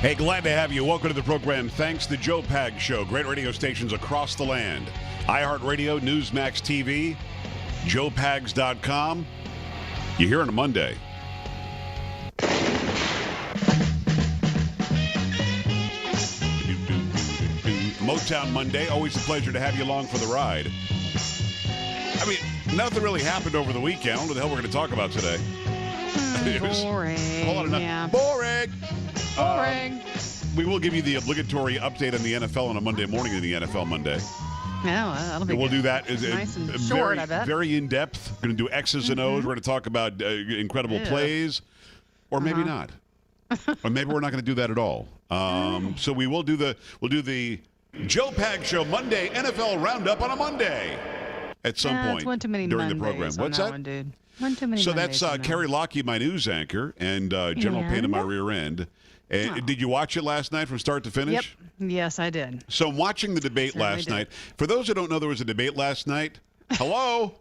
Hey, glad to have you. Welcome to the program. Thanks to Joe Pag Show. Great radio stations across the land. iHeartRadio, Newsmax TV, joepags.com. You're here on a Monday. Motown Monday. Always a pleasure to have you along for the ride. I mean, nothing really happened over the weekend. I don't know what the hell we're going to talk about today. Boring. Yeah. Boring. Boring. We will give you the obligatory update on the NFL on a Monday morning in the NFL Monday. Yeah, that'll be We'll good. do that. Nice and short, I bet. Very in-depth. Going to do X's and O's. We're going to talk about incredible plays. Or maybe not. Or maybe we're not going to do that at all. So we'll do the Joe Pag Show Monday NFL Roundup on a Monday at some point one too many during the Mondays program. on What's that that? one, dude? One too many So Mondays that's on that Carrie one. Lockheed, my news anchor, and general pain in my rear end. Did you watch it last night from start to finish? Yep. Yes, I did. So I'm watching the debate last night. For those who don't know, there was a debate last night. Hello?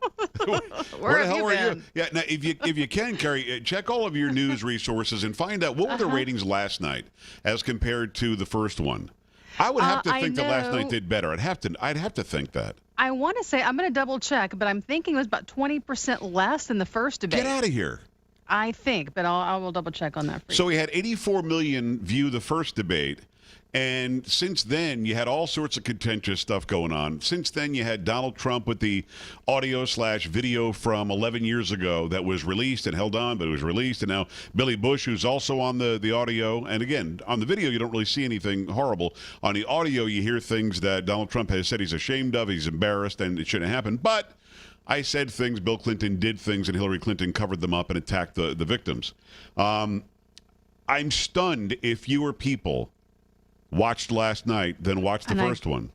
Where the hell have you are been? you? Yeah, now if you can, Carrie, check all of your news resources and find out what were the ratings last night as compared to the first one. I would have to think that last night did better. I'd have to think that. I want to say, I'm going to double check, but I'm thinking it was about 20% less than the first debate. Get out of here. I think, but I will double check on that for you. So we had 84 million view the first debate. And since then, you had all sorts of contentious stuff going on. Since then, you had Donald Trump with the audio/video from 11 years ago that was released and held on, but it was released. And now Billy Bush, who's also on the audio. And again, on the video, you don't really see anything horrible. On the audio, you hear things that Donald Trump has said he's ashamed of, he's embarrassed, and it shouldn't happen. But I said things, Bill Clinton did things, and Hillary Clinton covered them up and attacked the victims. I'm stunned if fewer people watched last night than watched the first one.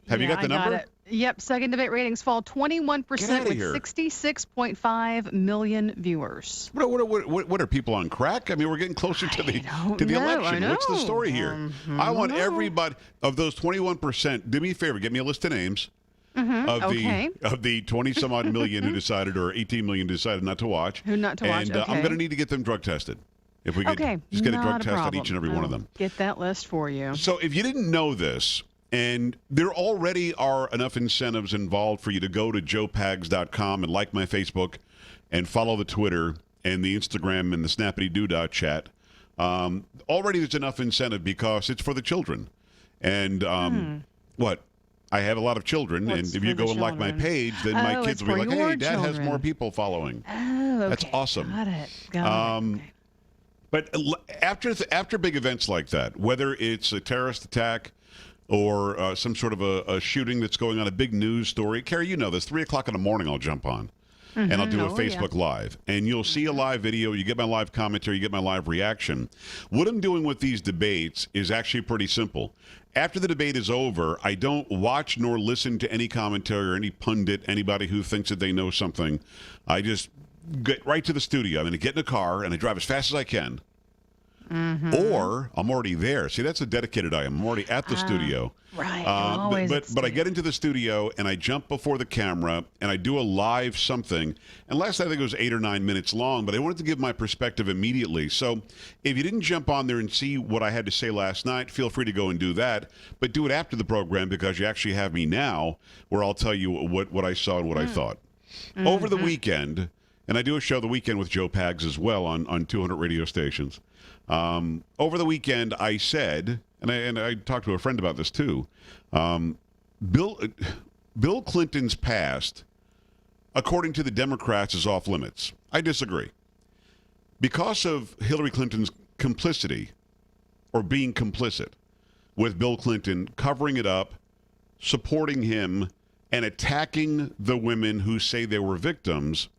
Have you got the number? Got it. Yep. Second debate ratings fall 21% with 66.5 million viewers. What are people on crack? I mean, we're getting closer to the election. What's the story here? I want everybody of those 21%. Do me a favor, give me a list of names. Of the 20 some odd million who decided, or 18 million who decided not to watch. Who not to watch? And I'm going to need to get them drug tested. If we could just get a drug test on each and every one of them. Get that list for you. So if you didn't know this, and there already are enough incentives involved for you to go to joepags.com and like my Facebook and follow the Twitter and the Instagram and the Snappity Doodah chat. Already there's enough incentive because it's for the children. And what? I have a lot of children, and if you go and like my page, then my kids will be like, hey, Dad has more people following. Oh, okay. That's awesome. Got it. Okay. But after big events like that, whether it's a terrorist attack or some sort of a shooting that's going on, a big news story, Carrie, you know this, 3 o'clock in the morning I'll jump on. And I'll do a Facebook Live. And you'll see a live video. You get my live commentary. You get my live reaction. What I'm doing with these debates is actually pretty simple. After the debate is over, I don't watch nor listen to any commentary or any pundit, anybody who thinks that they know something. I just get right to the studio. I'm going to get in a car, and I drive as fast as I can. Or I'm already there. See, that's a dedicated item. I'm already at the studio. Right. But I get into the studio and I jump before the camera and I do a live something. And last night I think it was 8 or 9 minutes long, but I wanted to give my perspective immediately. So if you didn't jump on there and see what I had to say last night, feel free to go and do that. But do it after the program because you actually have me now where I'll tell you what I saw and what I thought. Over the weekend, and I do a show the weekend with Joe Pags as well on 200 radio stations. Over the weekend, I said, and I talked to a friend about this too, Bill Clinton's past, according to the Democrats, is off limits. I disagree. Because of Hillary Clinton's complicity, or being complicit, with Bill Clinton covering it up, supporting him, and attacking the women who say they were victims,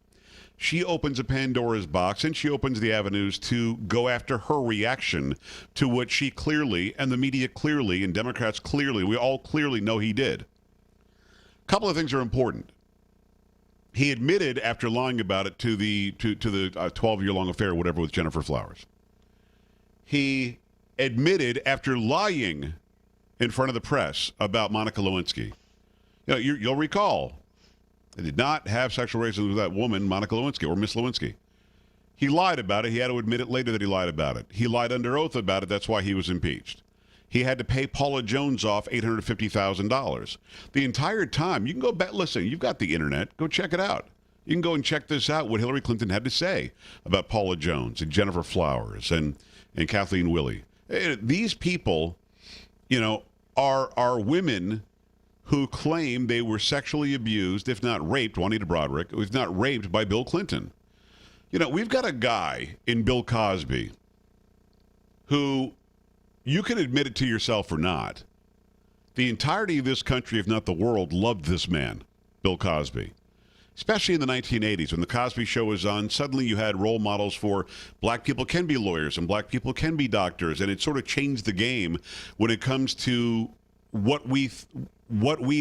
she opens a Pandora's box and she opens the avenues to go after her reaction to what she clearly, and the media clearly, and Democrats clearly, we all clearly know he did. A couple of things are important. He admitted after lying about it to the 12-year-long affair, whatever, with Jennifer Flowers. He admitted after lying in front of the press about Monica Lewinsky. You'll recall, I did not have sexual relations with that woman, Monica Lewinsky, or Miss Lewinsky. He lied about it. He had to admit it later that he lied about it. He lied under oath about it. That's why he was impeached. He had to pay Paula Jones off $850,000. The entire time, you can go back, listen, you've got the internet. Go check it out. You can go and check this out, what Hillary Clinton had to say about Paula Jones and Jennifer Flowers and Kathleen Willey. These people, are women who claim they were sexually abused, if not raped, Juanita Broderick, if not raped by Bill Clinton. We've got a guy in Bill Cosby who, you can admit it to yourself or not, the entirety of this country, if not the world, loved this man, Bill Cosby. Especially in the 1980s, when the Cosby Show was on, suddenly you had role models for black people can be lawyers and black people can be doctors, and it sort of changed the game when it comes to what we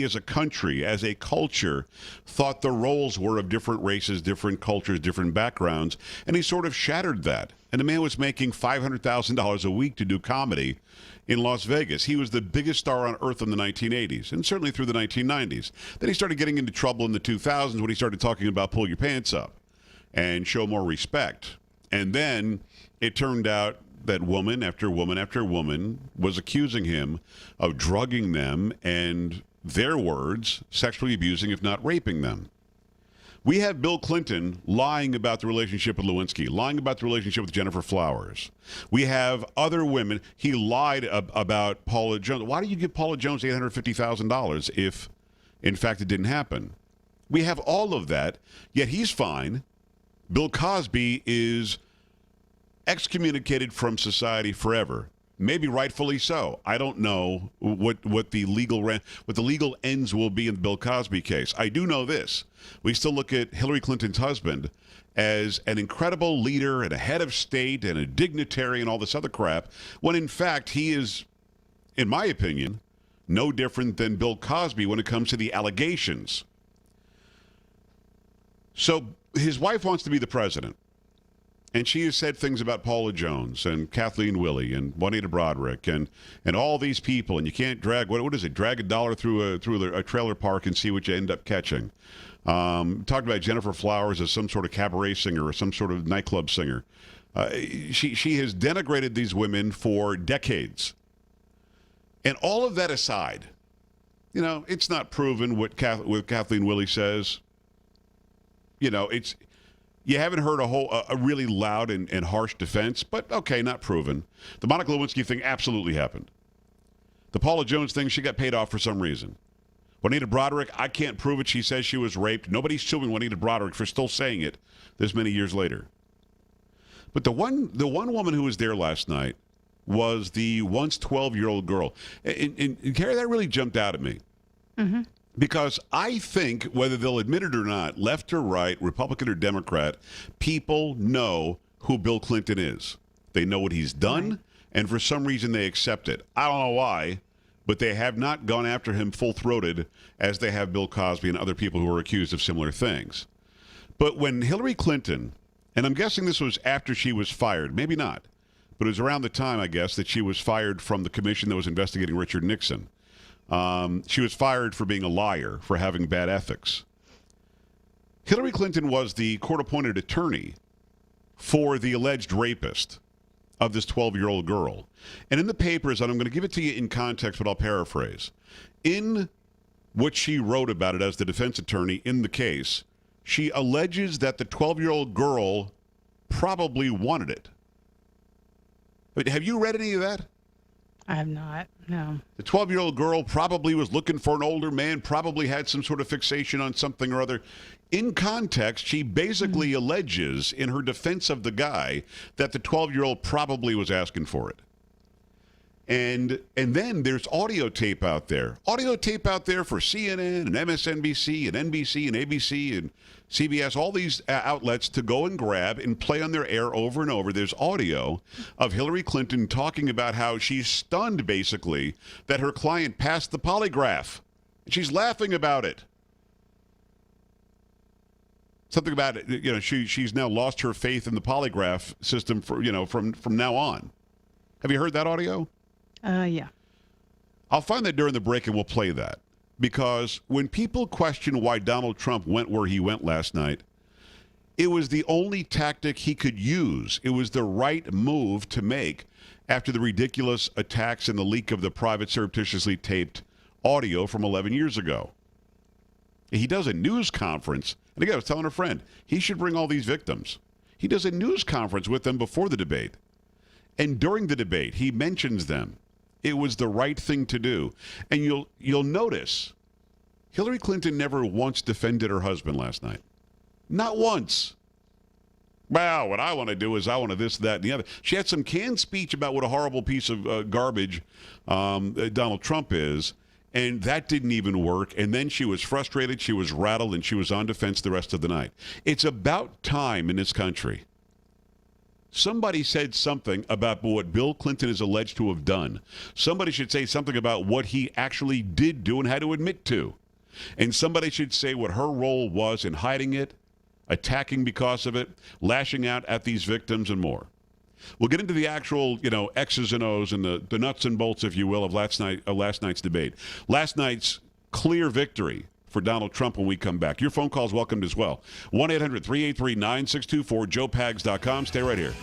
as a country, as a culture, thought the roles were of different races, different cultures, different backgrounds, and he sort of shattered that. And the man was making $500,000 a week to do comedy in Las Vegas. He was the biggest star on earth in the 1980s, and certainly through the 1990s. Then he started getting into trouble in the 2000s when he started talking about pull your pants up and show more respect. And then it turned out that woman after woman after woman was accusing him of drugging them and, their words, sexually abusing, if not raping them. We have Bill Clinton lying about the relationship with Lewinsky, lying about the relationship with Jennifer Flowers. We have other women. He lied about Paula Jones. Why do you give Paula Jones $850,000 if, in fact, it didn't happen? We have all of that, yet he's fine. Bill Cosby is excommunicated from society forever. Maybe rightfully so. I don't know what the legal ends will be in the Bill Cosby case. I do know this. We still look at Hillary Clinton's husband as an incredible leader and a head of state and a dignitary and all this other crap, when in fact he is, in my opinion, no different than Bill Cosby when it comes to the allegations. So his wife wants to be the president. And she has said things about Paula Jones and Kathleen Willey and Juanita Broderick and all these people. And you can't drag, what is it, drag a dollar through a trailer park and see what you end up catching. Talked about Jennifer Flowers as some sort of cabaret singer or some sort of nightclub singer. She has denigrated these women for decades. And all of that aside, it's not proven what Kathleen Willey says. You haven't heard a really loud and harsh defense, but okay, not proven. The Monica Lewinsky thing absolutely happened. The Paula Jones thing, she got paid off for some reason. Juanita Broderick, I can't prove it. She says she was raped. Nobody's suing Juanita Broderick for still saying it this many years later. But the one woman who was there last night was the once 12-year-old girl. And Carrie, that really jumped out at me. Mm-hmm. Because I think, whether they'll admit it or not, left or right, Republican or Democrat, people know who Bill Clinton is. They know what he's done, right, and for some reason they accept it. I don't know why, but they have not gone after him full-throated as they have Bill Cosby and other people who are accused of similar things. But when Hillary Clinton, and I'm guessing this was after she was fired, maybe not, but it was around the time, I guess, that she was fired from the commission that was investigating Richard Nixon. She was fired for being a liar, for having bad ethics. Hillary Clinton was the court-appointed attorney for the alleged rapist of this 12-year-old girl. And in the papers, and I'm going to give it to you in context, but I'll paraphrase. In what she wrote about it as the defense attorney in the case, she alleges that the 12-year-old girl probably wanted it. But have you read any of that? I have not, no. The 12-year-old girl probably was looking for an older man, probably had some sort of fixation on something or other. In context, she basically alleges in her defense of the guy that the 12-year-old probably was asking for it. And then there's audio tape out there. Audio tape out there for CNN and MSNBC and NBC and ABC and CBS, all these outlets to go and grab and play on their air over and over. There's audio of Hillary Clinton talking about how she's stunned, basically, that her client passed the polygraph. She's laughing about it. Something about it, she's now lost her faith in the polygraph system from now on. Have you heard that audio? Yeah. I'll find that during the break and we'll play that. Because when people question why Donald Trump went where he went last night, It was the only tactic he could use. It was the right move to make after the ridiculous attacks and the leak of the private surreptitiously taped audio from 11 years ago. He does a news conference, and again, I was telling a friend, he should bring all these victims. He does a news conference with them before the debate. And during the debate, he mentions them. It was the right thing to do. And you'll notice Hillary Clinton never once defended her husband last night. Not once. Well, what I want to do is I want to this, that, and the other. She had some canned speech about what a horrible piece of garbage Donald Trump is, and that didn't even work. And then she was frustrated, she was rattled, and she was on defense the rest of the night. It's about time in this country. Somebody said something about what Bill Clinton is alleged to have done. Somebody should say something about what he actually did do and had to admit to. And somebody should say what her role was in hiding it, attacking because of it, lashing out at these victims, and more. We'll get into the actual, X's and O's and the nuts and bolts, if you will, of last night's debate. Last night's clear victory for Donald Trump when we come back. Your phone calls welcomed as well. 1-800-383-9624, joepags.com. Stay right here.